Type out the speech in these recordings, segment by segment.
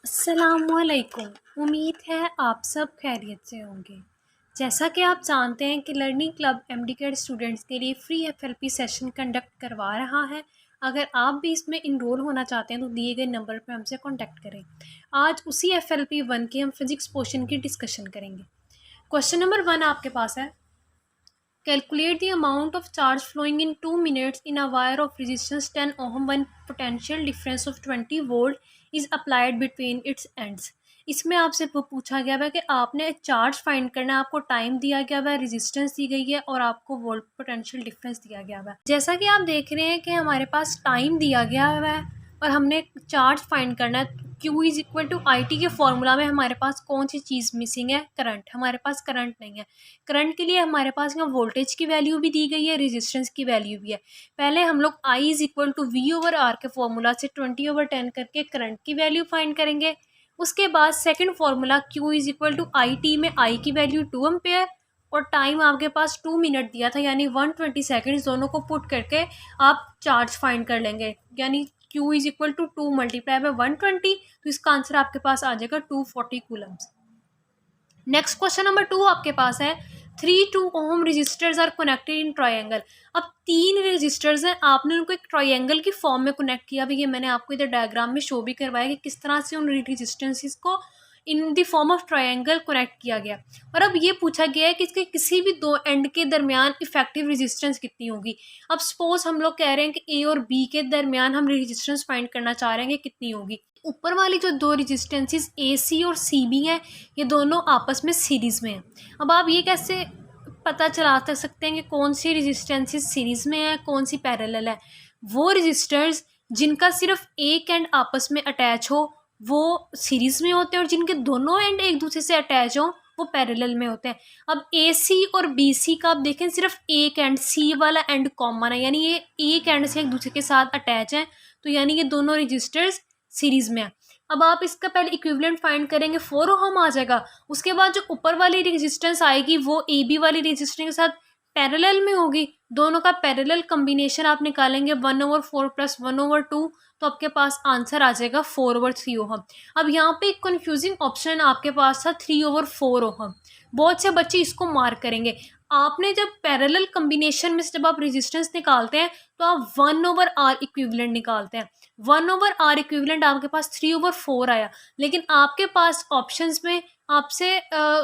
अस्सलामुअलैकुम। उम्मीद है आप सब खैरियत से होंगे। जैसा कि आप जानते हैं कि लर्निंग क्लब एमडीकेड स्टूडेंट्स के लिए फ्री एफएलपी सेशन कंडक्ट करवा रहा है। अगर आप भी इसमें इनरोल होना चाहते हैं तो दिए गए नंबर पर हमसे कांटेक्ट करें। आज उसी एफएलपी 1 के हम फिजिक्स पोर्शन की डिस्कशन करेंगे। क्वेश्चन नंबर 1 आपके पास है, calculate the amount of charge flowing in 2 minutes in a wire of resistance 10 ohm when potential difference of 20 volt is applied between its ends। इसमें आपसे पूछा गया है कि आपने चार्ज फाइंड करना है, आपको टाइम दिया गया है, रेजिस्टेंस दी गई है और आपको वोल्ट पोटेंशियल डिफरेंस दिया गया है। जैसा कि आप देख रहे हैं कि हमारे पास टाइम दिया गया है और हमने चार्ज फाइंड करना है। Q is equal to I T के फॉर्मूला में हमारे पास कौन सी चीज़ मिसिंग है? करंट। हमारे पास करंट नहीं है। करंट के लिए हमारे पास यहाँ वोल्टेज की वैल्यू भी दी गई है, रेजिस्टेंस की वैल्यू भी है। पहले हम लोग I is equal to V over R के फॉर्मूला से 20/10 करके करंट की वैल्यू फाइंड करेंगे। उसके बाद second formula Q is equal to I T में I की वैल्यू 2 एम्पेयर और टाइम आपके पास 2 मिनट दिया था, यानी 120 सेकेंड्स। दोनों को पुट करके आप चार्ज फाइंड कर लेंगे, यानी Q is equal to 2 multiply by 120, तो इसका आंसर आपके पास आ जाएगा 240 कूलम्स। नेक्स्ट क्वेश्चन नंबर 2 आपके पास है, 3 2 ohm resistors are connected in triangle. अब 3 रजिस्टर्स हैं, आपने उनको एक ट्रायंगल की फॉर्म में कनेक्ट किया। भी ये मैंने आपको इधर डायग्राम में शो भी करवाया कि किस तरह से उन रजिस्टेंसेस को in the form of triangle connect किया गया। और अब ये पूछा गया है कि इसके किसी भी दो एंड के दरमियान इफेक्टिव रेजिस्टेंस कितनी होगी। अब सपोज हम लोग कह रहे हैं कि ए और बी के दरमियान हम रेजिस्टेंस फाइंड करना चाह रहे हैं कि कितनी होगी। ऊपर वाली जो दो रेजिस्टेंसेस ए सी और सी बी हैं, ये दोनों आपस में सीरीज़ में हैं। अब आप ये कैसे पता चला सकते हैं कि कौन सी रेजिस्टेंसेस सीरीज़ में है, कौन सी पैरेलल है? वो रजिस्टर्स जिनका सिर्फ एक एंड आपस में अटैच हो वो सीरीज़ में होते हैं, और जिनके दोनों एंड एक दूसरे से अटैच हो वो पैरेलल में होते हैं। अब ए सी और बी सी का आप देखें, सिर्फ एक एंड सी वाला एंड कॉमन है, यानी ये एक एंड से एक दूसरे के साथ अटैच हैं, तो यानी ये दोनों रजिस्टर्स सीरीज़ में है। अब आप इसका पहले इक्विवेलेंट फाइंड करेंगे, 4 ओहम आ जाएगा। उसके बाद जो ऊपर वाली रेजिस्टेंस आएगी वो ए बी वाली रेजिस्टेंस के साथ पैरेलल में होगी। दोनों का पैरेलल कम्बिनेशन आप निकालेंगे 1/4 प्लस 1/2, तो आपके पास आंसर आ जाएगा 4/3 ओहम। अब यहाँ पे एक कन्फ्यूजिंग ऑप्शन आपके पास था 3/4 ओहम। बहुत से बच्चे इसको मार्क करेंगे। आपने जब पैरेलल कम्बिनेशन में से जब आप रेजिस्टेंस निकालते हैं तो आप 1/r इक्विवेलेंट निकालते हैं। 1/r इक्विवेलेंट आपके पास 3/4 आया, लेकिन आपके पास ऑप्शंस में आपसे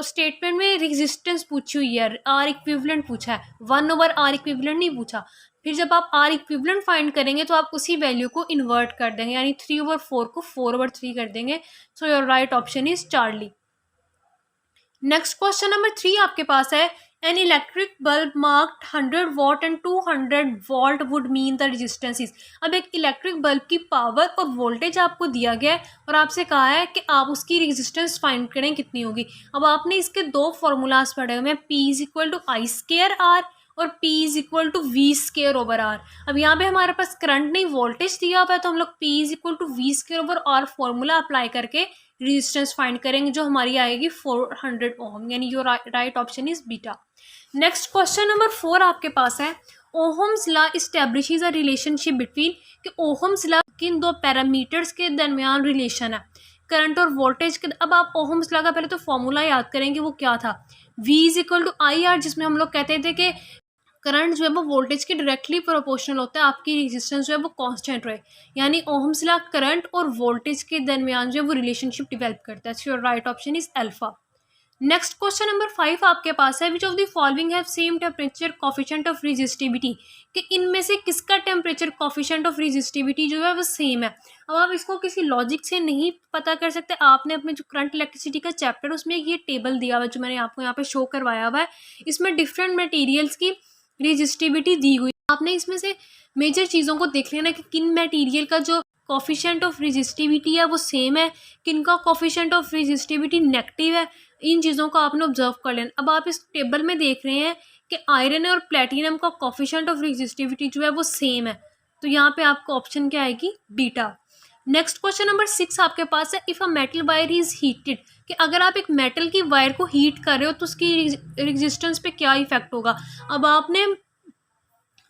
स्टेटमेंट में रेजिस्टेंस पूछी हुई है, आर इक्विवेलेंट पूछा है, 1/r इक्विवेलेंट नहीं पूछा। फिर जब आप आर इक्विवेलेंट फाइंड करेंगे तो आप उसी वैल्यू को इन्वर्ट कर देंगे, यानी 3/4 को 4/3 कर देंगे। सो your right option is Charlie. Next question number 3 आपके पास है, an electric bulb marked 100 what and 200 volt would mean the resistances. अब एक इलेक्ट्रिक बल्ब की पावर और वोल्टेज आपको दिया गया है और आपसे कहा है कि आप उसकी रेजिस्टेंस फाइंड करें कितनी होगी। अब आपने इसके दो फॉर्मूलाज पढ़े हुए हैं, P is equal to I square R और P is equal to V square over R. अब यहाँ पे हमारे पास करंट नहीं वोल्टेज दिया हुआ है, तो हम लोग P is equal to V square over R formula apply करके रेजिस्टेंस फाइंड करेंगे, जो हमारी आएगी 400 ओम, यानी your right option is beta. Next question number 4 आपके पास है, Ohm's law establishes a relationship between, कि ओहम्स लॉ किन दो पैरामीटर्स के दरमियान रिलेशन है, करंट और वोल्टेज के। अब आप ओहम्स लॉ का पहले तो फॉर्मूला याद करेंगे, वो क्या था? V is equal to I R, जिसमें हम लोग कहते थे कि करंट जो है वो वोल्टेज के डायरेक्टली प्रोपोर्शनल होता है, आपकी रेजिस्टेंस जो है वो कांस्टेंट रहे, यानी ओहम्स लॉ करंट और वोल्टेज के दरमियान जो है वो रिलेशनशिप डेवलप करता है। So your right option is alpha. Next question number 5 आपके पास है, which of the following have same temperature coefficient of resistivity, कि इनमें से किसका टेम्परेचर कोफिशिएंट ऑफ रेजिस्टिविटी जो है वो सेम है। अब आप इसको किसी लॉजिक से नहीं पता कर सकते, आपने अपने जो करंट इलेक्ट्रिसिटी का चैप्टर उसमें ये टेबल दिया हुआ है जो मैंने आपको यहाँ पे शो करवाया हुआ है, इसमें डिफरेंट मटेरियल्स की रेजिस्टिविटी दी हुई। आपने इसमें से मेजर चीज़ों को देख लेना कि किन मटेरियल का जो कोफिशिएंट ऑफ रेजिस्टिविटी है वो सेम है, किन का कोफिशिएंट ऑफ रेजिस्टिविटी नेगेटिव है, इन चीज़ों को आपने ऑब्जर्व कर लेना। अब आप इस टेबल में देख रहे हैं कि आयरन और प्लेटिनम का कोफिशिएंट ऑफ रेजिस्टिविटी जो है वो सेम है, तो यहाँ पे आपको ऑप्शन क्या आएगी? बीटा। नेक्स्ट क्वेश्चन नंबर 6 आपके पास है, if a metal wire is heated, कि अगर आप एक मेटल की वायर को हीट कर रहे हो तो उसकी रेजिस्टेंस पे क्या इफेक्ट होगा। अब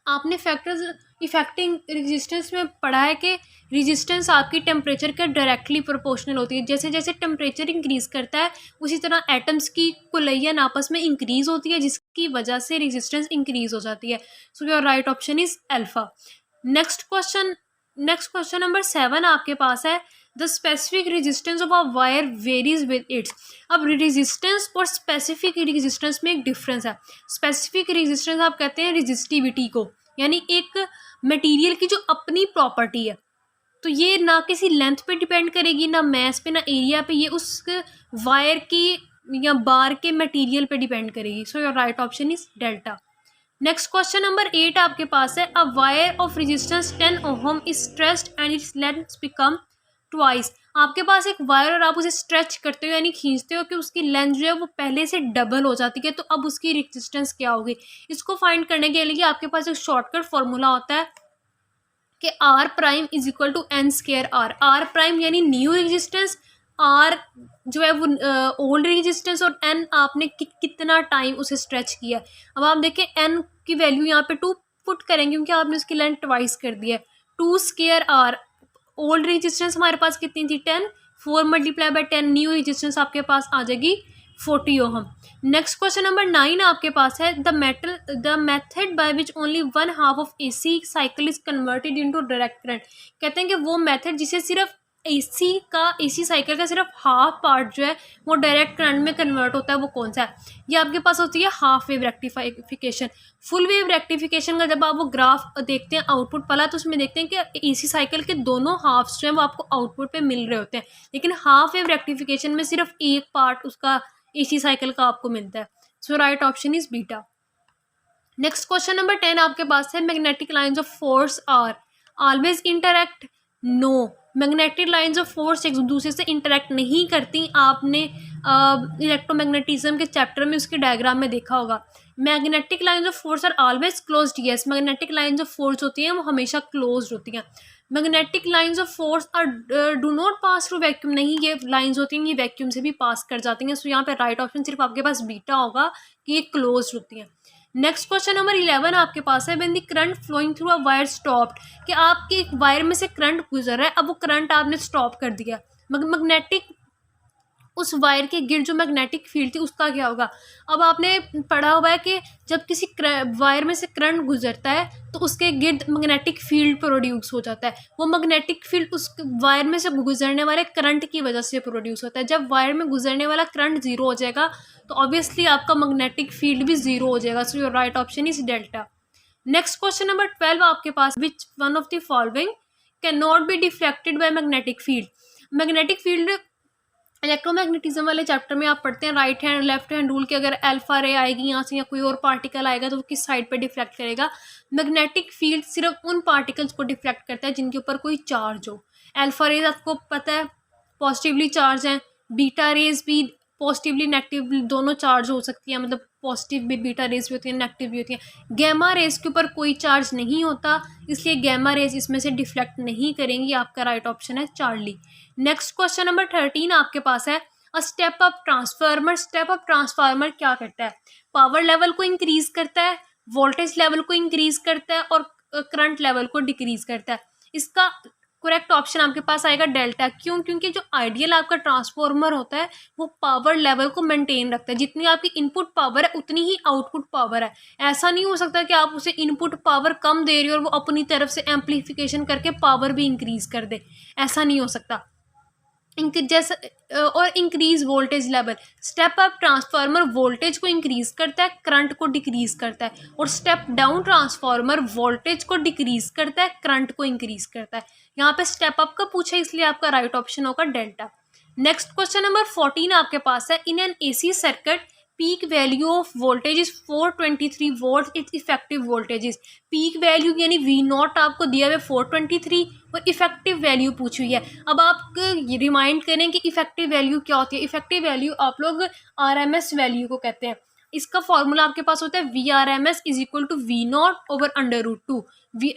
आपने फैक्टर्स इफेक्टिंग रेजिस्टेंस में पढ़ा है कि रेजिस्टेंस आपकी टेम्परेचर के डायरेक्टली प्रोपोर्शनल होती है। जैसे जैसे टेम्परेचर इंक्रीज करता है उसी तरह एटम्स की कोलिजन आपस में इंक्रीज होती है, जिसकी वजह से रेजिस्टेंस इंक्रीज हो जाती है। So your right option is alpha. Next question number 7 आपके पास है, the specific resistance of a wire varies with its. अब रेजिस्टेंस और स्पेसिफिक रेजिस्टेंस में एक डिफरेंस है। स्पेसिफिक रेजिस्टेंस आप कहते हैं रेजिस्टिविटी को, यानी एक मटेरियल की जो अपनी प्रॉपर्टी है, तो ये ना किसी लेंथ पे डिपेंड करेगी, ना मैस पे, ना एरिया पे, ये उस वायर की या बार के मटेरियल पे डिपेंड करेगी। सो your right option is delta. Next question number 8 आपके पास है, a wire of resistance 10 ohm is stretched and its length become twice. आपके पास एक वायर और आप उसे स्ट्रेच करते हो यानी खींचते हो कि उसकी लेंथ जो है वो पहले से डबल हो जाती है, तो अब उसकी रेजिस्टेंस क्या होगी। इसको फाइंड करने के लिए आपके पास एक शॉर्टकट फॉर्मूला होता है कि R prime is equal to N square R. R prime यानी न्यू रेजिस्टेंस, आर जो है वो ओल्ड रेजिस्टेंस, और एन आपने कितना टाइम उसे स्ट्रेच किया। अब आप देखें एन की वैल्यू यहाँ पे 2 पुट करेंगे क्योंकि आपने उसकी लेंथ ट्वाइस कर दिया है। 2 स्केयर आर, ओल्ड रेजिस्टेंस हमारे पास कितनी थी 10, 4 मल्टीप्लाई बाय 10, न्यू रेजिस्टेंस आपके पास आ जाएगी 40 ओहम। नेक्स्ट क्वेश्चन नंबर 9 आपके पास है, the method by which only 1/2 of AC cycle is converted into direct current. कहते हैं कि वो मेथड जिसे सिर्फ एसी साइकिल का सिर्फ हाफ पार्ट जो है वो डायरेक्ट करंट में कन्वर्ट होता है, वो कौन सा है। ये आपके पास होती है half wave rectification. Full wave rectification का जब आप वो ग्राफ देखते हैं आउटपुट वाला, तो उसमें देखते हैं कि एसी साइकिल के दोनों हाफ्स जो है वो आपको आउटपुट पे मिल रहे होते हैं, लेकिन हाफ वेव रेक्टिफिकेशन में सिर्फ एक पार्ट उसका एसी साइकिल का आपको मिलता है। So right option is beta. Next question number 10 आपके पास है, magnetic lines of force are always interact. No, magnetic lines of force एक दूसरे से इंटरैक्ट नहीं करती। आपने इलेक्ट्रोमैग्नेटिज्म के चैप्टर में उसके डायग्राम में देखा होगा। Magnetic lines of force are always closed. Yes, magnetic lines of force होती हैं वो हमेशा क्लोज्ड होती हैं। Magnetic lines of force are do not pass through vacuum. नहीं, ये लाइंस होती हैं ये वैक्यूम से भी पास कर जाती हैं। सो यहाँ पे राइट ऑप्शन सिर्फ आपके पास बीटा होगा कि ये क्लोज्ड होती हैं। नेक्स्ट क्वेश्चन नंबर 11 आपके पास है, when the current flowing through a wire stopped. कि आपके वायर में से करंट गुजर रहा है, अब वो करंट आपने स्टॉप कर दिया। मैग्नेटिक उस वायर के गिर्द जो मैग्नेटिक फील्ड थी उसका क्या होगा। अब आपने पढ़ा हुआ है कि जब किसी वायर में से करंट गुजरता है तो उसके गिर्द मैग्नेटिक फील्ड प्रोड्यूस हो जाता है। वो मैग्नेटिक फील्ड उस वायर में से गुजरने वाले करंट की वजह से प्रोड्यूस होता है। जब वायर में गुजरने वाला करंट जीरो हो जाएगा तो ऑब्वियसली आपका मैग्नेटिक फील्ड भी जीरो हो जाएगा। So your right option is delta. Next question number 12 आपके पास, which one of the following can not be deflected by magnetic field. Magnetic field electromagnetism वाले चैप्टर में आप पढ़ते हैं right hand left hand rule के, अगर अल्फा रे आएगी यहाँ से या कोई और पार्टिकल आएगा तो वो किस साइड पे डिफ्लेक्ट करेगा। मैग्नेटिक फील्ड सिर्फ उन पार्टिकल्स को डिफ्लेक्ट करता है जिनके ऊपर कोई चार्ज हो। अल्फा रेज आपको पता है पॉजिटिवली चार्ज हैं, बीटा रेज भी पॉजिटिवली नेगेटिव दोनों चार्ज हो सकती है, मतलब पॉजिटिव भी बीटा रेज भी होती है नेगेटिव भी होती है। गैमा रेज के ऊपर कोई चार्ज नहीं होता, इसलिए गैमा रेज इसमें से डिफ्लेक्ट नहीं करेंगी। आपका राइट ऑप्शन है चार्ली। नेक्स्ट क्वेश्चन नंबर 13 आपके पास है, a step up transformer. Step up transformer क्या करता है, पावर लेवल को इंक्रीज करता है, वोल्टेज लेवल को इंक्रीज करता है और करंट लेवल को डिक्रीज करता है। इसका करेक्ट ऑप्शन आपके पास आएगा डेल्टा। क्यों? क्योंकि जो आइडियल आपका ट्रांसफार्मर होता है वो पावर लेवल को मेंटेन रखता है। जितनी आपकी इनपुट पावर है उतनी ही आउटपुट पावर है। ऐसा नहीं हो सकता कि आप उसे इनपुट पावर कम दे रही हो और वो अपनी तरफ से एम्पलीफिकेशन करके पावर भी इंक्रीज कर दे, ऐसा नहीं हो सकता। जैसा और increase voltage level, step up transformer voltage को इंक्रीज करता है, करंट को डिक्रीज करता है, और स्टेप डाउन ट्रांसफार्मर वोल्टेज को डिक्रीज करता है, करंट को इंक्रीज करता है। यहाँ पे स्टेप अप का पूछा इसलिए आपका राइट ऑप्शन होगा डेल्टा। नेक्स्ट क्वेश्चन नंबर 14 आपके पास है, in an AC circuit peak value of voltage is 423 volt, it's effective voltage is. Peak value यानी वी नॉट आपको दिया हुआ 423 और इफेक्टिव वैल्यू पूछी हुई है। अब आप रिमाइंड करें कि इफेक्टिव वैल्यू क्या होती है। इफेक्टिव वैल्यू आप लोग RMS वैल्यू को कहते हैं। इसका फॉर्मूला आपके पास होता है VRMS is equal to V naught over √2।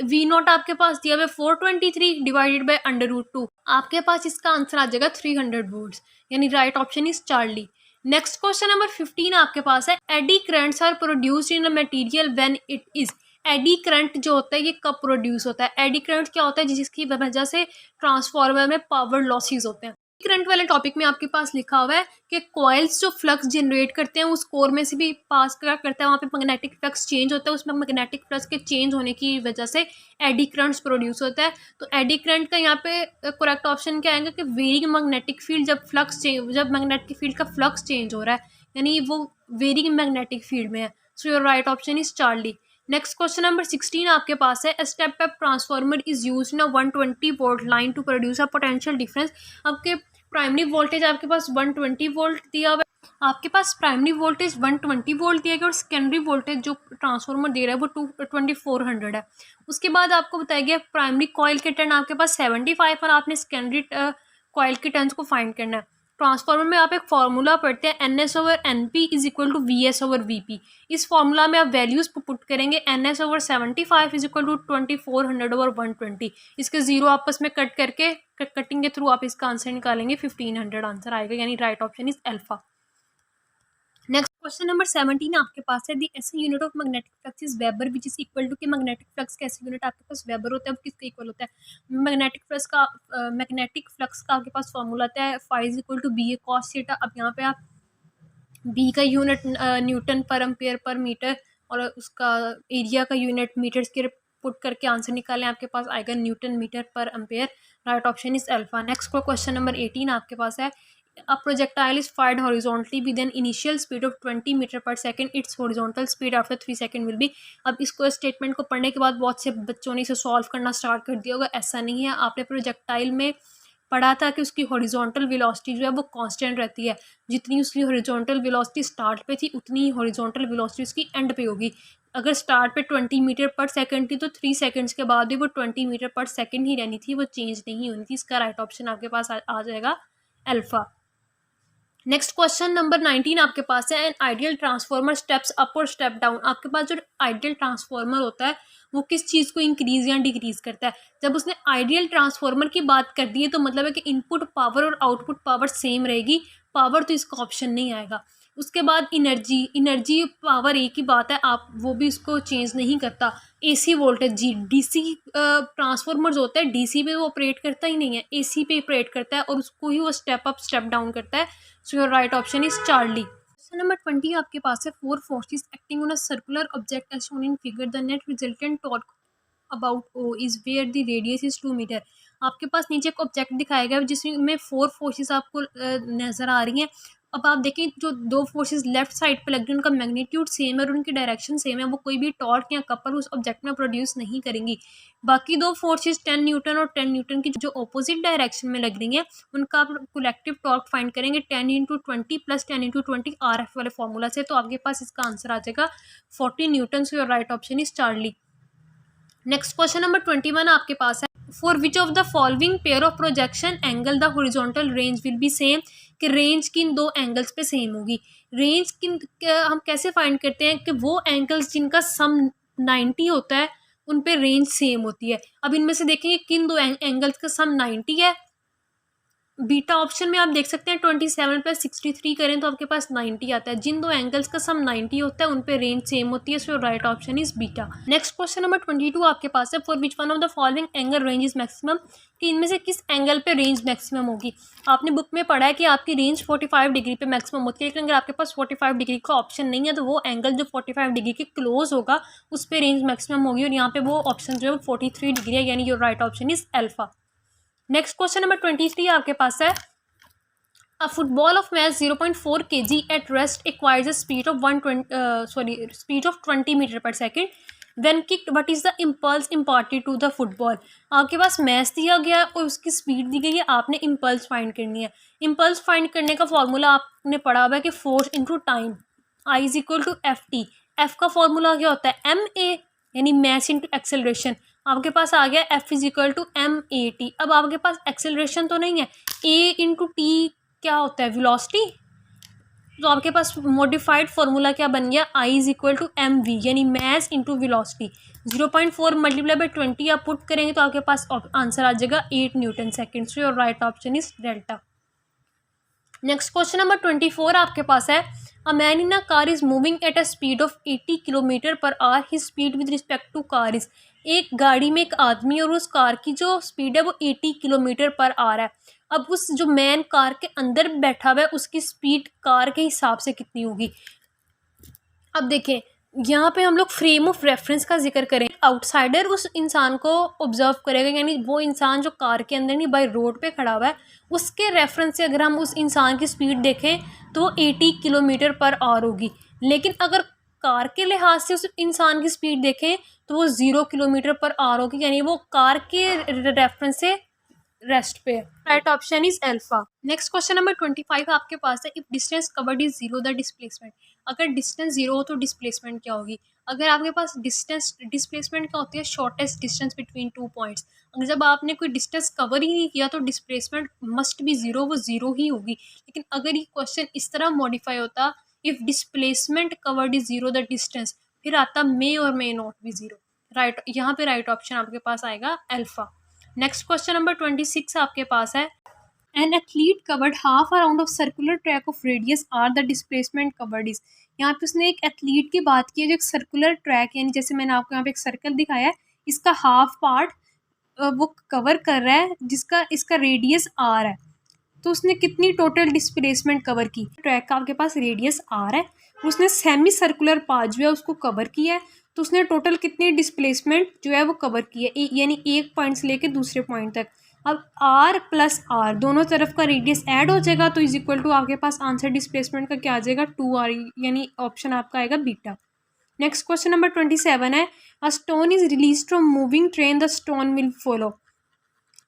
V naught आपके पास दिया हुआ 423 डिवाइडेड बाई √2। आपके पास इसका आंसर आ जाएगा 300 वोल्ट्स, यानी right option is Charlie. Next question number 15 आपके पास है, eddy currents are produced in a material when it is. Eddy current जो होता है ये कब प्रोड्यूस होता है? एडी करंट क्या होता है? जिसकी वजह से ट्रांसफार्मर में पावर लॉसेस होते हैं। करंट वाले टॉपिक में आपके पास लिखा हुआ है कि कॉइल्स जो फ्लक्स जनरेट करते हैं उस कोर में से भी पास क्या करता है, वहाँ पे मैग्नेटिक फ्लक्स चेंज होता है, उसमें मैग्नेटिक फ्लक्स के चेंज होने की वजह से एडी करंट्स प्रोड्यूस होता है। तो एडी करंट का यहाँ पे करेक्ट ऑप्शन क्या आएगा कि वेरिंग मैग्नेटिक फील्ड, जब मैग्नेटिक फील्ड का फ्लक्स चेंज हो रहा है यानी वो वेरिंग मैग्नेटिक फील्ड में है। So your right option is Charlie. Next question number 16 आपके पास है, step up transformer is use in a 120 volt line to produce a potential difference. आपके प्राइमरी वोल्टेज आपके पास 120 वोल्ट दिया हुआ है, आपके पास प्राइमरी वोल्टेज 120 वोल्ट दिया गया और सेकेंडरी वोल्टेज जो ट्रांसफार्मर दे रहा है वो 2400 है। उसके बाद आपको बताया गया प्राइमरी कॉइल के टर्न आपके पास 75 और आपने सेकेंडरी कॉइल के टर्न्स को फाइंड करना है। ट्रांसफार्मर में आप एक फार्मूला पढ़ते हैं NS/NP is equal to VS/VP। इस फार्मूला में आप वैल्यूज पुट करेंगे NS/75 इज इक्वल टू 2400/120। इसके जीरो आपस में कट करके कटिंग के थ्रू आप इसका आंसर निकालेंगे 1500 आंसर आएगा, यानी right option is alpha. Next question number 17 आपके पास है, the SI unit of magnetic flux is weber which is equal to कि मैग्नेटिक फ्लक्स का ऐसे यूनिट आपके पास वेबर होता है, वो किसके इक्वल होता है? मैग्नेटिक फ्लक्स का आपके पास फॉर्मूला आता है phi is equal to B A cos theta. अब यहाँ पे आप बी का unit newton per ampere per metre और उसका एरिया का यूनिट मीटर के पुट करके आंसर निकालें, आपके पास आएगा newton metre per ampere. Right option is alpha. Next question number 18 आपके पास है, a projectile is fired horizontally with an initial speed of 20 metre per second, its horizontal speed after 3 second will be। अब इसको statement को पढ़ने के बाद बहुत से बच्चों ने इसे सॉल्व करना स्टार्ट कर दिया होगा, ऐसा नहीं है। आपने प्रोजेक्टाइल में पढ़ा था कि उसकी हॉरिजॉन्टल वेलोसिटी जो है वो कांस्टेंट रहती है, जितनी उसकी हॉरिजॉन्टल वेलोसिटी स्टार्ट पे थी उतनी ही हॉरिजॉन्टल वेलोसिटी उसकी एंड पे होगी। अगर स्टार्ट पे 20 मीटर पर सेकंड थी तो 3 सेकंड्स के बाद भी वो 20 मीटर पर सेकंड ही रहनी थी, वो चेंज नहीं होनी थी। इसका राइट ऑप्शन आपके पास आ जाएगा अल्फा। नेक्स्ट क्वेश्चन नंबर 19 आपके पास है, an ideal transformer steps up और स्टेप डाउन। आपके पास जो आइडियल ट्रांसफार्मर होता है वो किस चीज़ को इंक्रीज या डिक्रीज करता है? जब उसने आइडियल ट्रांसफार्मर की बात कर दी है तो मतलब है कि इनपुट पावर और आउटपुट पावर सेम रहेगी, पावर तो इसका ऑप्शन नहीं आएगा। उसके बाद एनर्जी पावर एक ही बात है, आप वो भी इसको चेंज नहीं करता। एसी वोल्टेज जी, डीसी ट्रांसफार्मर जो होता है डीसी पे वो ऑपरेट करता ही नहीं है, एसी पे ऑपरेट करता है और उसको ही वो स्टेप अप स्टेप डाउन करता है। So your right option is Charlie. Question number 20 आपके पास है, 4 forces acting on a circular object as shown in figure, the net resultant torque about O is where the radius is 2 metre. आपके पास नीचे एक object दिखाया गया है जिसमें 4 फोर्सेस आपको नजर आ रही हैं। अब आप देखें जो 2 फोर्सेस लेफ्ट साइड पे लग रही हैं उनका मैग्नीट्यूड सेम है और उनकी डायरेक्शन सेम है, वो कोई भी टॉर्क या कपल उस ऑब्जेक्ट में प्रोड्यूस नहीं करेंगी। बाकी 2 फोर्सेस 10 न्यूटन और 10 न्यूटन की जो अपोजिट डायरेक्शन में लग रही हैं उनका आप कलेक्टिव टॉर्क फाइंड करेंगे 10 इंटू 20 प्लस 10 इंटू 20 RF वाले फॉर्मूला से, तो आपके पास इसका आंसर आ जाएगा 40 Newton. So your right option is Charlie. Next question number 21 आपके पास है, for which of the following pair of projection angle the horizontal range will be same, कि रेंज किन 2 एंगल्स पे सेम होगी। रेंज किन हम कैसे फाइंड करते हैं कि वो एंगल्स जिनका सम 90 होता है उन पे रेंज सेम होती है। अब इनमें से देखेंगे किन 2 एंगल्स का सम 90 है। बीटा ऑप्शन में आप देख सकते हैं 27 प्लस 63 करें तो आपके पास 90 आता है। जिन 2 एंगल्स का सम 90 होता है उन पे रेंज सेम होती है, so right option is beta. Next question number 22 आपके पास है, for which one of the following angle range is maximum, कि इनमें से किस एंगल पे रेंज मैक्सिमम होगी। आपने बुक में पढ़ा है कि आपकी रेंज 45 डिग्री पे मैक्सिमम होती है, लेकिन अगर आपके पास 45 डिग्री का ऑप्शन नहीं है तो वो एंगल जो 45 डिग्री के क्लोज होगा उस पर रेंज मैक्सिमम होगी, और यहाँ पे वो ऑप्शन जो है 43 डिग्री है, यानी your right option is alpha. Next question number 23 आपके पास है, a football of mass 0.4 kg at rest acquires a speed of 20 meter per second. When kicked, what is the impulse imparted to the football? आपके पास mess दिया गया है और उसकी speed दी गई है, आपने इम्पल्स फाइंड करनी है। इम्पल्स फाइंड करने का फॉर्मूला आपने पढ़ा हुआ है कि force into time, I is equal to FT। F का फॉर्मूला क्या होता है MA, यानी मैस इंटू एक्सेलरेशन। आपके पास आ गया F is equal to MAT। अब आपके पास एक्सेलरेशन तो नहीं है, A इंटू टी क्या होता है वेलोसिटी, तो आपके पास मॉडिफाइड फॉर्मूला क्या बन गया I is equal to MV, यानी mass into velocity. 0.4 multiply by 20 आप पुट करेंगे तो आपके पास आंसर आ जाएगा 8 newton second. Your right option is delta. Next question number 24 आपके पास है, a man in a car is moving at a speed of 80 kilometre per hour, his speed with respect to car is. एक गाड़ी में एक आदमी और उस कार की जो स्पीड है वो 80 किलोमीटर पर आ रहा है। अब उस जो मैन कार के अंदर बैठा हुआ है उसकी स्पीड कार के हिसाब से कितनी होगी। अब देखें, यहाँ पे हम लोग फ्रेम ऑफ रेफरेंस का जिक्र करें। आउटसाइडर उस इंसान को ऑब्जर्व करेगा, यानी वो इंसान जो कार के अंदर नहीं बाई रोड पे खड़ा हुआ है, उसके रेफरेंस से अगर हम उस इंसान की स्पीड देखें तो 80 किलोमीटर पर आवर होगी। लेकिन अगर कार के लिहाज से उस इंसान की स्पीड देखें तो वो 0 किलोमीटर पर आवर होगी, यानी वो कार के रेफरेंस से रेस्ट पे। Right option is alpha. Next question number 25 आपके पास है, if distance covered is zero the displacement. अगर डिस्टेंस जीरो हो तो डिस्प्लेसमेंट क्या होगी। अगर आपके पास डिस्प्लेसमेंट क्या होती है, shortest distance between two points. अगर जब आपने कोई डिस्टेंस कवर ही नहीं किया तो डिस्प्लेसमेंट मस्ट बी जीरो, वो जीरो ही होगी। लेकिन अगर ये क्वेश्चन इस तरह मॉडिफाई होता, if displacement covered is zero the distance, फिर आता मे और may not be zero. Right, यहाँ पे राइट ऑप्शन आपके पास आएगा अल्फा। नेक्स्ट क्वेश्चन नंबर 26 आपके पास है, an athlete covered half around of circular track of radius R the displacement covered is. यहाँ पे उसने एक एथलीट की बात की है जो एक सर्कुलर ट्रैक, यानी जैसे मैंने आपको यहाँ पे एक सर्कल दिखाया है, इसका हाफ पार्ट वो कवर कर रहा है, जिसका इसका रेडियस आर है। तो उसने कितनी टोटल डिस्प्लेसमेंट कवर की। ट्रैक का आपके पास रेडियस आर है, उसने सेमी सर्कुलर पाथ जो है उसको कवर किया है, तो उसने टोटल कितनी डिस्प्लेसमेंट जो है वो कवर की है, यानी एक पॉइंट से लेके दूसरे पॉइंट तक। अब आर प्लस आर दोनों तरफ का रेडियस ऐड हो जाएगा तो इज इक्वल टू आपके पास आंसर डिस्प्लेसमेंट का क्या आ जाएगा, 2r, यानी ऑप्शन आपका आएगा बीटा। नेक्स्ट क्वेश्चन नंबर 27 है, a stone is release from moving train, the stone will follow.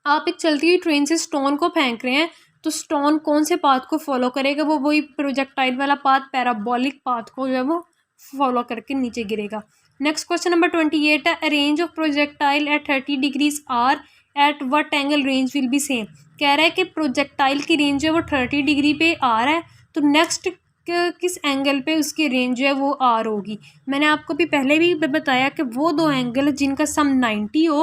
आप एक चलती हुई ट्रेन से स्टोन को फेंक रहे हैं, तो स्टोन कौन से पाथ को फॉलो करेगा, वो वही प्रोजेक्टाइल वाला पाथ, पैराबोलिक पाथ को जो है वो फॉलो करके नीचे गिरेगा। नेक्स्ट क्वेश्चन नंबर 28 है, range of projectile at 30 degrees are at what angle range will be same. कह रहा है कि प्रोजेक्टाइल की रेंज जो है वो 30 डिग्री पे आर है, तो नेक्स्ट किस एंगल पे उसकी रेंज जो है वो आर होगी। मैंने आपको भी पहले भी बताया कि वो दो एंगल जिनका सम 90 हो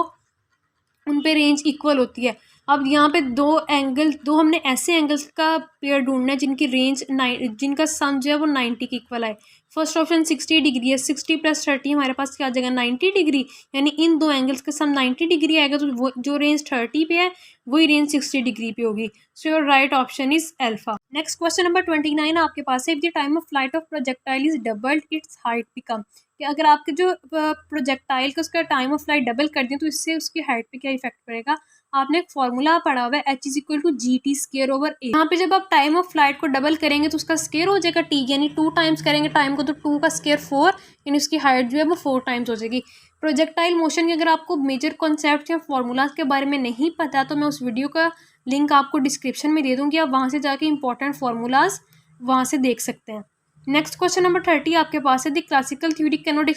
उन पे रेंज इक्वल होती है। अब यहाँ पे दो हमने ऐसे एंगल्स का पेयर ढूंढना है जिनकी रेंज जिनका सम जो है वो 90 के इक्वल आए। फर्स्ट ऑप्शन 60 डिग्री है, 60 + 30 हमारे पास क्या आ जाएगा, 90 डिग्री, यानी इन दो एंगल्स का सम 90 डिग्री आएगा, तो वो जो रेंज 30 पे है वही रेंज 60 डिग्री पे होगी। सो your right option is alpha. Next question number 29 आपके पास है, if the time of flight of projectile is doubled it's height become. कि अगर आपके जो प्रोजेक्टाइल का उसका टाइम ऑफ फ्लाइट डबल कर दें तो इससे उसकी हाइट पे क्या इफेक्ट पड़ेगा। आपने एक फॉर्मूला पढ़ा हुआ है, h=GT² A। यहाँ पे जब आप टाइम ऑफ फ्लाइट को डबल करेंगे तो उसका स्केयर हो जाएगा t, यानी 2 टाइम्स करेंगे टाइम को तो 2 का स्केयर 4, यानी उसकी हाइट जो है वो 4 टाइम्स हो जाएगी। प्रोजेक्टाइल मोशन के अगर आपको मेजर कॉन्सेप्ट या फॉर्मूलाज के बारे में नहीं पता तो मैं उस वीडियो का लिंक आपको डिस्क्रिप्शन में दे दूँगी, आप वहाँ से जाके इंपॉर्टेंट फार्मूलाज वहाँ से देख सकते हैं। नेक्स्ट क्वेश्चन नंबर 30 आपके पास है, the classical theory can not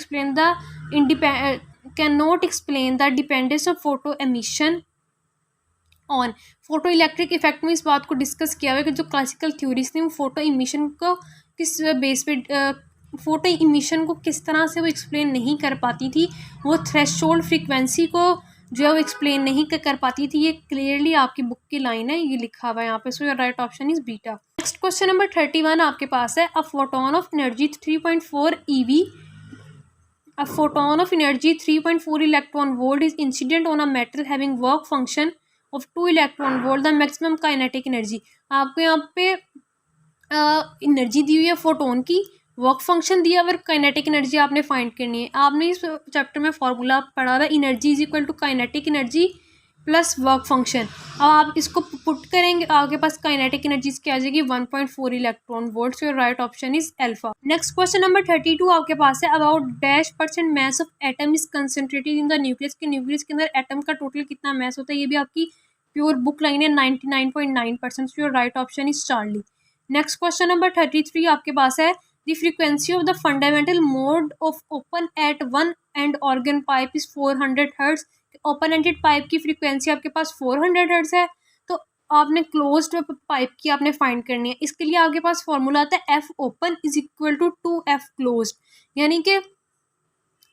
explain the dependence of photo emission on photo electric effect में। इस बात को डिस्कस किया हुआ है कि जो क्लासिकल थ्योरीज थी वो फोटो इमिशन को किस बेस पे फोटो इमिशन को किस तरह से वो एक्सप्लेन नहीं कर पाती थी, वो थ्रेशोल्ड फ्रीक्वेंसी को जो है वो एक्सप्लेन नहीं कर पाती थी। ये क्लियरली आपकी बुक की लाइन है, ये लिखा हुआ है यहाँ पे। सो your right option is beta. Next question number 31 आपके पास है, a photon of energy 3.4 EV, a photon of energy 3.4 electron volt is incident on a metal having work function of 2 electron volt, the maximum kinetic energy। आपको यहाँ पे energy दी हुई है photon की, work function दिया हुआ, काइनेटिक एनर्जी आपने find करनी है। आपने इस चैप्टर में फॉर्मूला पढ़ा हुआ है, energy is equal to kinetic energy plus work function. अब आप इसको पुट करेंगे, आपके पास काइनेटिक एनर्जीज क्या आ जाएगी, 1.4 electron volt. Your right option is alpha. Next question number 32 आपके पास है, about %% mass of atom is concentrated in the nucleus. के न्यूक्लियस के अंदर एटम का टोटल कितना मैस होता है, ये भी आपकी प्योर बुक लाइन है, 99.9%। Your right option is Charlie. Next question number 33 आपके पास है, the frequency of the fundamental mode of open at one and organ pipe is 400 hertz. Open ended pipe की फ्रीक्वेंसी आपके पास 400 हर्ट्ज है, तो आपने closed pipe की आपने फाइंड करनी है। इसके लिए आपके पास फॉर्मूला आता है F open is equal to 2F closed, यानी कि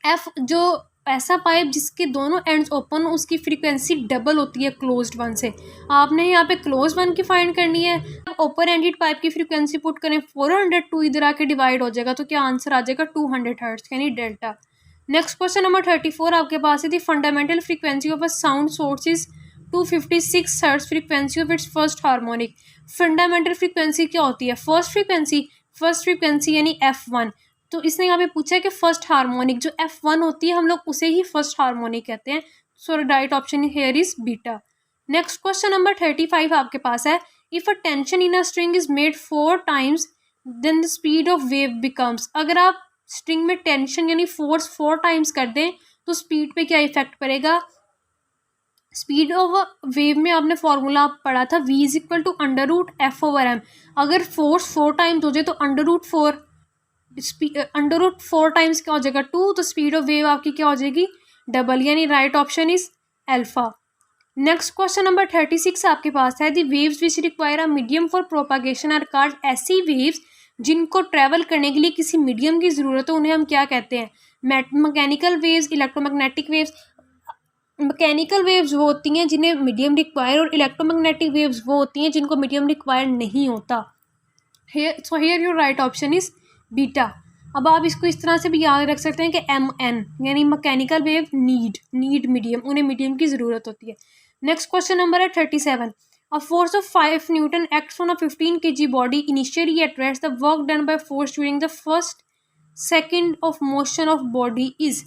F जो ऐसा पाइप जिसके दोनों एंड्स ओपन उसकी फ्रीक्वेंसी डबल होती है क्लोज्ड वन से। आपने यहाँ पे क्लोज वन की फाइंड करनी है, ओपन एंडेड पाइप की फ्रीक्वेंसी पुट करें 400, 2 इधर आके डिवाइड हो जाएगा, तो क्या आंसर आ जाएगा 200 हर्ट्ज, यानी डेल्टा। नेक्स्ट क्वेश्चन नंबर 34 आपके पास है, दी fundamental frequency of a sound source is 256 hertz, frequency of its first harmonic. Fundamental frequency क्या होती है? फर्स्ट फ्रीक्वेंसी यानी F1। तो इसने यहाँ पे पूछा है कि फर्स्ट हार्मोनिक जो F1 होती है हम लोग उसे ही फर्स्ट हार्मोनिक कहते हैं। So right option here is beta. Next question number 35 आपके पास है, if a tension in a string is made 4 times then the speed of wave becomes. अगर आप स्ट्रिंग में टेंशन यानी फोर्स 4 टाइम्स कर दें तो स्पीड पे क्या इफेक्ट पड़ेगा? स्पीड ऑफ वेव में आपने फॉर्मूला पढ़ा था v is equal to √F/m। अगर फोर्स 4 टाइम्स हो जाए तो √4 टाइम्स क्या हो जाएगा 2, तो स्पीड ऑफ वेव आपकी क्या हो जाएगी? डबल, यानी right option is alpha. Next question number 36 आपके पास है, the waves which require a medium for propagation are called. ऐसी वेव्स जिनको ट्रैवल करने के लिए किसी मीडियम की ज़रूरत है उन्हें हम क्या कहते हैं? Mechanical waves, electromagnetic waves. Mechanical waves वो होती हैं जिन्हें मीडियम रिक्वायर, और इलेक्ट्रोमैग्नेटिक वेव्स वो होती हैं जिनको मीडियम रिक्वायर नहीं होता। Here your right option is beta. अब आप इसको इस तरह से भी याद रख सकते हैं कि MN यानी मैकेनिकल वेव नीड मीडियम, उन्हें मीडियम की ज़रूरत होती है। नेक्स्ट क्वेश्चन नंबर है 37, a force of 5 Newton acts on a 15 kg body initially at rest, the work done by force during the first second of motion of body is.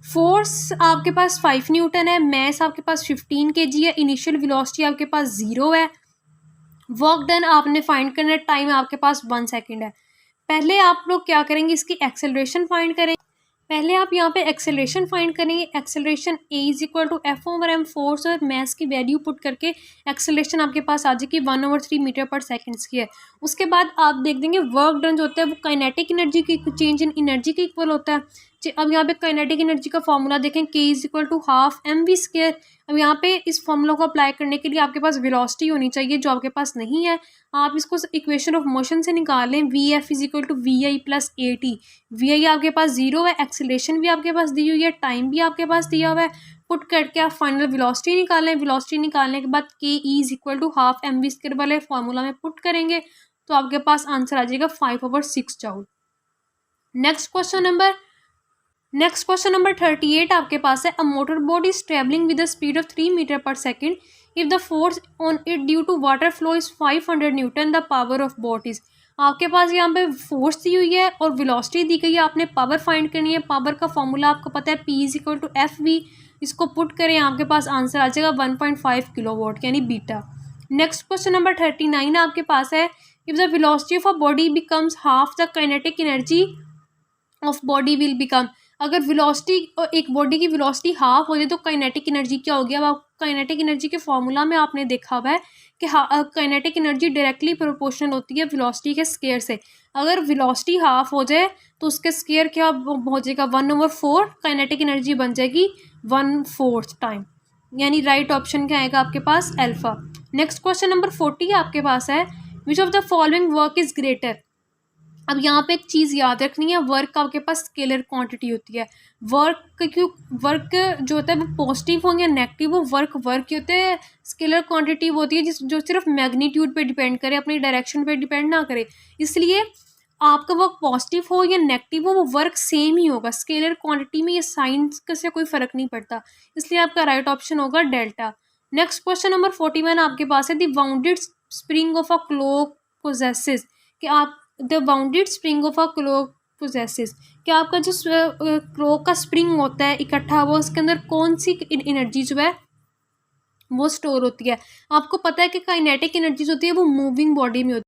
Force आपके पास 5 Newton है, mess आपके पास 15 kg है, initial velocity आपके पास 0 है, work done आपने find करना है, time आपके पास 1 सेकेंड है। पहले आप लोग क्या करेंगे, इसकी एक्सेलरेशन फाइंड करेंगे। पहले आप यहाँ पे एक्सेलरेशन फाइंड करेंगे। Acceleration a is equal to F/m force और मैस की वैल्यू पुट करके एक्सेलरेशन आपके पास आ जाएगी 1/3 मीटर पर सेकेंड की है। उसके बाद आप देख देंगे वर्क डन जो होता है वो काइनेटिक एनर्जी की चेंज इन एनर्जी के इक्वल होता है। अब यहाँ पे काइनेटिक एनर्जी का फॉर्मूला देखें, k is equal to half mv²। अब यहाँ पे इस फॉर्मूला को अप्लाई करने के लिए आपके पास वेलोसिटी होनी चाहिए जो आपके पास नहीं है। आप इसको इक्वेशन ऑफ मोशन से निकालें, vf is equal to vi plus at। vi आपके पास 0 है, एक्सेलरेशन भी आपके पास दी हुई है, टाइम भी आपके पास दिया हुआ है। पुट करके आप फाइनल वेलोसिटी निकालें। वेलोसिटी निकालने के बाद K E is equal to half mv² वाले फॉर्मूला में पुट करेंगे तो आपके पास आंसर आ जाएगा 5/6 जूल। नेक्स्ट क्वेश्चन नंबर 38 आपके पास है, a motor boat is travelling with the speed of 3 metre per second, if the force on it due to water flow is 500 newton, the power of boat is. आपके पास यहाँ पे force दी हुई है और वेलोसिटी दी गई है, आपने पावर फाइंड करनी है। पावर का फॉर्मूला आपको पता है P is equal to FV। इसको पुट करें, आपके पास आंसर आ जाएगा 1.5 किलोवाट यानी बीटा। नेक्स्ट क्वेश्चन नंबर 39 आपके पास है, if the velocity of a body becomes half the kinetic energy of body will become. अगर वेलोसिटी एक बॉडी की वेलोसिटी हाफ हो जाए तो काइनेटिक एनर्जी क्या होगी? अब आप काइनेटिक एनर्जी के फॉर्मूला में आपने देखा हुआ है कि काइनेटिक एनर्जी डायरेक्टली प्रोपोर्शनल होती है वेलोसिटी के स्केयर से। अगर वेलोसिटी हाफ हो जाए तो उसके स्केयर क्या हो जाएगा? 1/4 काइनेटिक एनर्जी बन जाएगी 1/4 टाइम, यानी राइट ऑप्शन क्या आएगा आपके पास? अल्फा। नेक्स्ट क्वेश्चन नंबर 40 आपके पास है, which of the following work is greater. अब यहाँ पे एक चीज़ याद रखनी है, वर्क आपके पास स्केलर क्वांटिटी होती है। वर्क जो होता है वो पॉजिटिव हो या नेगेटिव वो वर्क ही होते हैं। स्केलर क्वांटिटी वो होती है जो सिर्फ मैग्नीट्यूड पे डिपेंड करे, अपनी डायरेक्शन पे डिपेंड ना करे। इसलिए आपका वर्क पॉजिटिव हो या नेगेटिव हो वो वर्क सेम ही होगा। स्केलर क्वांटिटी में ये साइंस का से कोई फ़र्क नहीं पड़ता, इसलिए आपका राइट ऑप्शन होगा डेल्टा। नेक्स्ट क्वेश्चन नंबर 41 आपके पास है, the bounded spring of a clock possesses. कि आप the bounded spring of a clock possesses, क्या आपका जो क्लॉक का स्प्रिंग होता है इकट्ठा हुआ उसके अंदर कौन सी एनर्जी जो है वो स्टोर होती है? आपको पता है कि काइनेटिक एनर्जी होती है वो मूविंग बॉडी में होती है।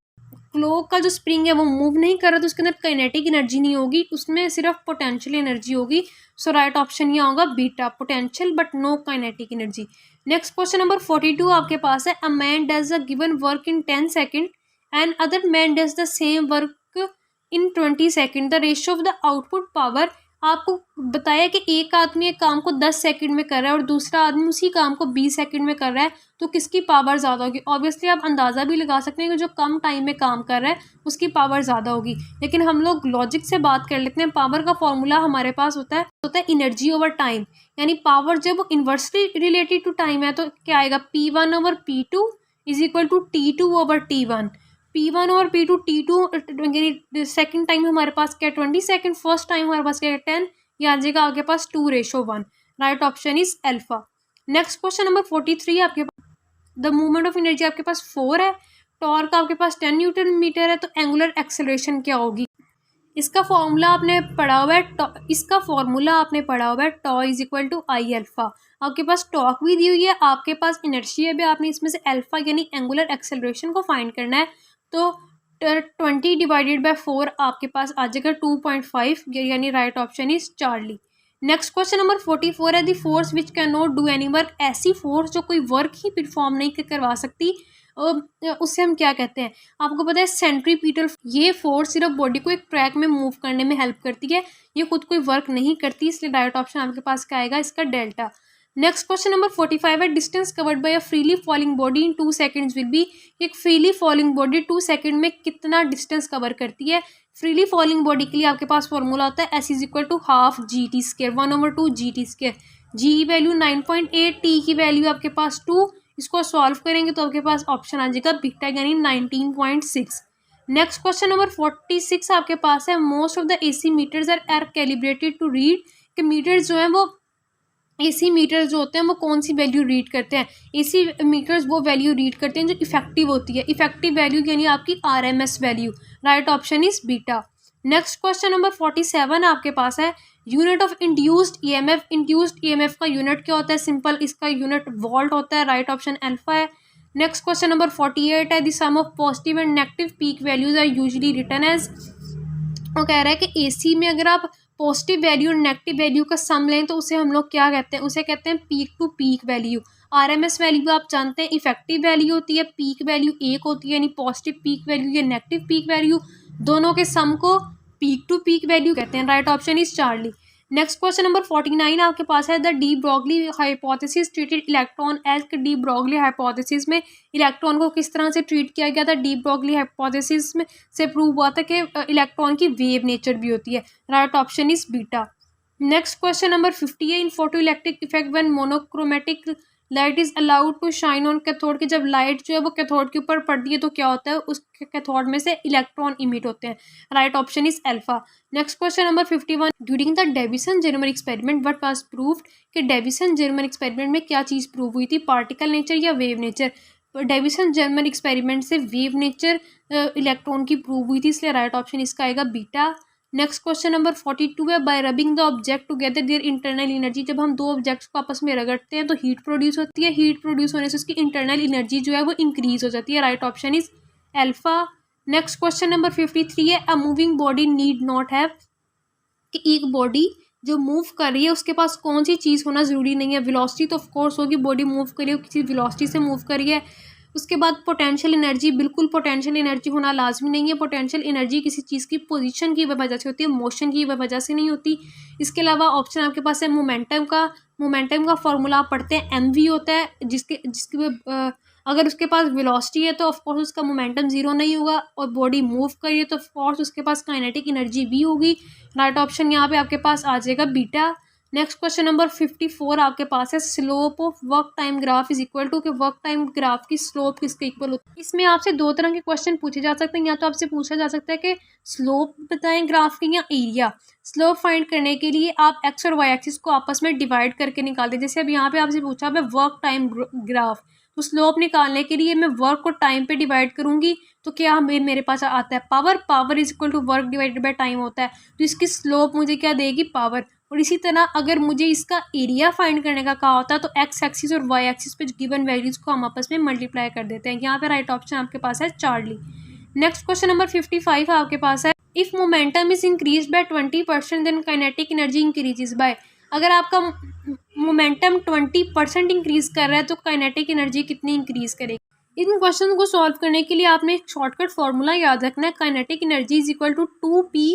क्लॉक का जो स्प्रिंग है वो मूव नहीं कर रहा तो उसके अंदर काइनेटिक एनर्जी नहीं होगी, उसमें सिर्फ पोटेंशियल एनर्जी होगी। सो राइट ऑप्शन यहाँ होगा beta, potential but no kinetic energy. Next question number 42 आपके पास है, a man does a given work in 10 second and other man does the same work in 20 second, the ratio of the output power. आपको बताया कि एक आदमी एक काम को 10 सेकंड में कर रहा है और दूसरा आदमी उसी काम को 20 सेकंड में कर रहा है, तो किसकी पावर ज़्यादा होगी? ऑब्वियसली आप अंदाज़ा भी लगा सकते हैं कि जो कम टाइम में काम कर रहा है उसकी पावर ज़्यादा होगी। लेकिन हम लोग लॉजिक से बात कर लेते हैं। पावर का फॉर्मूला हमारे पास होता है एनर्जी ओवर टाइम, यानी पावर जब इन्वर्सली रिलेटेड टू टाइम है तो क्या आएगा? P1/P2 is equal to T2/T1। P1 और P2 T2 यानी सेकंड टाइम हमारे पास क्या है 20 सेकंड, फर्स्ट टाइम हमारे पास क्या है 10, ये आ जाएगा आपके पास 2:1। Right option is alpha. Next question number 43 आपके पास द मूवमेंट ऑफ एनर्जी आपके पास 4 है, टॉर्क आपके पास 10 न्यूटन मीटर है, तो एंगुलर एक्सेलरेशन क्या होगी? इसका फॉर्मूला आपने पढ़ा हुआ है tau is equal to I alpha. आपके पास टॉर्क भी दी हुई है, आपके पास इनर्शिया भी, आपने इसमें से अल्फा यानी एंगुलर एक्सेलरेशन को फाइंड करना है। तो 20/4 आपके पास आ जाएगा 2.5, यानी right option is Charlie. Next question number 44 है the force which can not do any work. ऐसी फोर्स जो कोई वर्क ही परफॉर्म नहीं करवा सकती, उससे हम क्या कहते हैं? आपको पता है सेंट्रीपिटल, ये फोर्स सिर्फ बॉडी को एक ट्रैक में मूव करने में हेल्प करती है, ये खुद कोई वर्क नहीं करती, इसलिए राइट ऑप्शन आपके पास क्या आएगा? इसका डेल्टा। नेक्स्ट क्वेश्चन नंबर 45 है distance covered by a freely falling body in 2 seconds will be. एक फ्रीली फॉलिंग बॉडी 2 सेकंड में कितना डिस्टेंस कवर करती है? फ्रीली फॉलिंग बॉडी के लिए आपके पास फॉर्मूला होता है S is equal to half G T square 1/2 G T square. G की वैल्यू 9.8, टी की वैल्यू आपके पास 2, इसको सॉल्व करेंगे तो आपके पास ऑप्शन आ जाएगा बीटा यानी 19.6। नेक्स्ट क्वेश्चन नंबर 46 आपके पास है most of the AC meters are calibrated to read. कि मीटर्स जो है वो एसी मीटर्स जो होते हैं वो कौन सी वैल्यू रीड करते हैं? एसी मीटर्स वो वैल्यू रीड करते हैं जो इफेक्टिव होती है, इफेक्टिव वैल्यू यानी आपकी RMS value. Right option is beta. Next question number 47 आपके पास है unit of induced EMF. Induced EMF का यूनिट क्या होता है? सिंपल, इसका यूनिट वोल्ट होता है। राइट ऑप्शन अल्फा है। नेक्स्ट क्वेश्चन नंबर 48 है the sum of positive and negative peak values are usually written as. वो कह रहा है कि एसी में अगर आप पॉजिटिव वैल्यू और नेगेटिव वैल्यू का सम लें तो उसे हम लोग क्या कहते हैं? उसे कहते हैं peak to peak value. RMS value आप जानते हैं इफेक्टिव वैल्यू होती है, पीक वैल्यू एक होती है यानी पॉजिटिव पीक वैल्यू या नेगेटिव पीक वैल्यू, दोनों के सम को पीक टू पीक वैल्यू कहते हैं। Right option is Charlie. Next question number 49 आपके पास है the de Broglie hypothesis treated electron as. De Broglie hypothesis में इलेक्ट्रॉन को किस तरह से ट्रीट किया गया था? डी ब्रॉगली हाइपोथेसिस में से प्रूव हुआ था कि इलेक्ट्रॉन की वेव नेचर भी होती है। Right option is beta. Next question number 50 है in photo electric effect when monochromatic light is allowed to shine on cathode. के जब लाइट जो है वो कैथोड के ऊपर पड़ती है तो क्या होता है? उस कैथोड में से इलेक्ट्रॉन इमिट होते हैं। Right option is alpha. Next question number 51 during the Davisson Germer experiment what was proved. कि डेविसन जेरमर एक्सपेरिमेंट में क्या चीज़ प्रूव हुई थी? पार्टिकल नेचर या wave nature? Davisson Germer experiment से वेव नेचर इलेक्ट्रॉन की प्रूव हुई थी, इसलिए राइट ऑप्शन इसका आएगा बीटा। नेक्स्ट क्वेश्चन नंबर 42 है bye rubbing the object together their internal energy. जब हम दो ऑब्जेक्ट्स को आपस में रगड़ते हैं तो हीट प्रोड्यूस होती है, हीट प्रोड्यूस होने से उसकी इंटरनल एनर्जी जो है वो इंक्रीज हो जाती है। Right option is alpha. Next question number 53 है a moving body need not have. कि एक बॉडी जो मूव कर रही है उसके पास कौन सी चीज़ होना ज़रूरी नहीं है? वेलोसिटी तो ऑफ कोर्स होगी, बॉडी मूव कर रही है किसी वेलोसिटी से मूव कर रही है। उसके बाद पोटेंशियल एनर्जी, बिल्कुल पोटेंशियल एनर्जी होना लाजमी नहीं है। पोटेंशियल एनर्जी किसी चीज़ की पोजीशन की वजह से होती है, मोशन की वजह से नहीं होती। इसके अलावा ऑप्शन आपके पास है मोमेंटम का फॉर्मूला आप पढ़ते हैं mv होता है, जिसके अगर उसके पास वेलोसिटी है तो ऑफकोर्स उसका मोमेंटम जीरो नहीं होगा, और बॉडी मूव कर रही है तो ऑफकोर्स उसके पास काइनेटिक एनर्जी भी होगी। राइट ऑप्शन यहाँ पे आपके पास आ जाएगा बीटा। नेक्स्ट क्वेश्चन नंबर 54 आपके पास है slope of work time graph is equal to. कि वर्क टाइम ग्राफ की स्लोप किसके इक्वल होती है? इसमें आपसे दो तरह के क्वेश्चन पूछे जा सकते हैं। या तो आपसे पूछा जा सकता है कि स्लोप बताएं ग्राफ की या एरिया। स्लोप फाइंड करने के लिए आप एक्स और वाई एक्सिस को आपस में डिवाइड करके निकाल दें। जैसे अब यहाँ पे आपसे पूछा है वर्क टाइम ग्राफ, तो स्लोप निकालने के लिए मैं वर्क को टाइम पे डिवाइड करूंगी तो क्या मेरे पास आता है power is equal to work divided by time होता है, तो इसकी स्लोप मुझे क्या देगी? पावर। और इसी तरह अगर मुझे इसका एरिया फाइंड करने का कहा होता है तो एक्स एक्सिस और वाई एक्सिस पे गिवन वैल्यूज को हम आपस में मल्टीप्लाई कर देते हैं। यहाँ पे राइट ऑप्शन आपके पास है चार्ली। नेक्स्ट क्वेश्चन नंबर 55 आपके पास है if momentum is increase by 20% then kinetic energy increases by. अगर आपका मोमेंटम 20% इंक्रीज कर रहा है तो काइनेटिक एनर्जी कितनी इंक्रीज करेगी? इन क्वेश्चन को सॉल्व करने के लिए आपने एक शॉर्टकट फॉर्मूला याद रखना है, kinetic energy is equal to 2p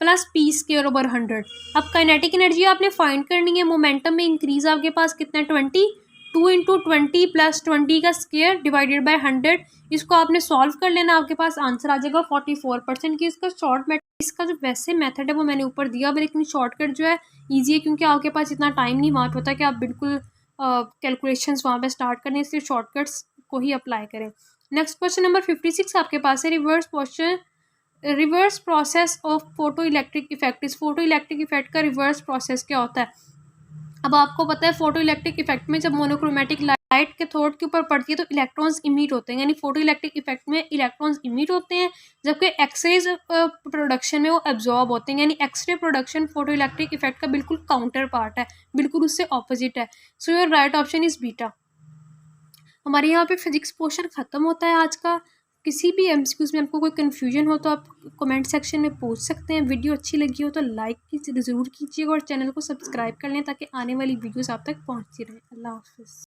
plus P square over 100। अब काइनेटिक एनर्जी आपने फाइंड करनी है, मोमेंटम में इंक्रीज आपके पास कितना है 20, 2 इंटू 20 प्लस 20 का स्क्वायर डिवाइडेड बाय 100। इसको आपने सॉल्व कर लेना, आपके पास आंसर आ जाएगा 44% की। इसका जो वैसे मेथड है वो मैंने ऊपर दिया, लेकिन शॉर्टकट जो है ईजी है क्योंकि आपके पास इतना टाइम नहीं वहाँ होता कि आप बिल्कुल कैलकुलेशंस वहाँ पे स्टार्ट करें, इसलिए शॉर्टकट्स को ही अप्लाई करें। नेक्स्ट क्वेश्चन नंबर 56 आपके पास है, reverse process of photo electric effect. इस फोटो इलेक्ट्रिक इफेक्ट का रिवर्स प्रोसेस क्या होता है? अब आपको पता है फोटो इलेक्ट्रिक इफेक्ट में जब मोनोक्रोमेटिक लाइट के थ्रोट के ऊपर पड़ती है तो इलेक्ट्रॉन्स इमिट होते हैं, यानी फोटो इलेक्ट्रिक इफेक्ट में इलेक्ट्रॉन्स इमिट होते हैं, जबकि एक्सरेज प्रोडक्शन में वो एब्जॉर्ब होते हैं। यानी X ray production photo electric effect का बिल्कुल काउंटर पार्ट है, बिल्कुल उससे ऑपोजिट है। So your right option is beta. हमारे यहाँ पे फिजिक्स पोर्शन ख़त्म होता है आज का। किसी भी एमसीक्यूज़ में आपको कोई कन्फ्यूजन हो तो आप कमेंट सेक्शन में पूछ सकते हैं। वीडियो अच्छी लगी हो तो लाइक ज़रूर कीजिएगा और चैनल को सब्सक्राइब कर लें ताकि आने वाली वीडियोस आप तक पहुँचती रहें। अल्लाह हाफ़िज़।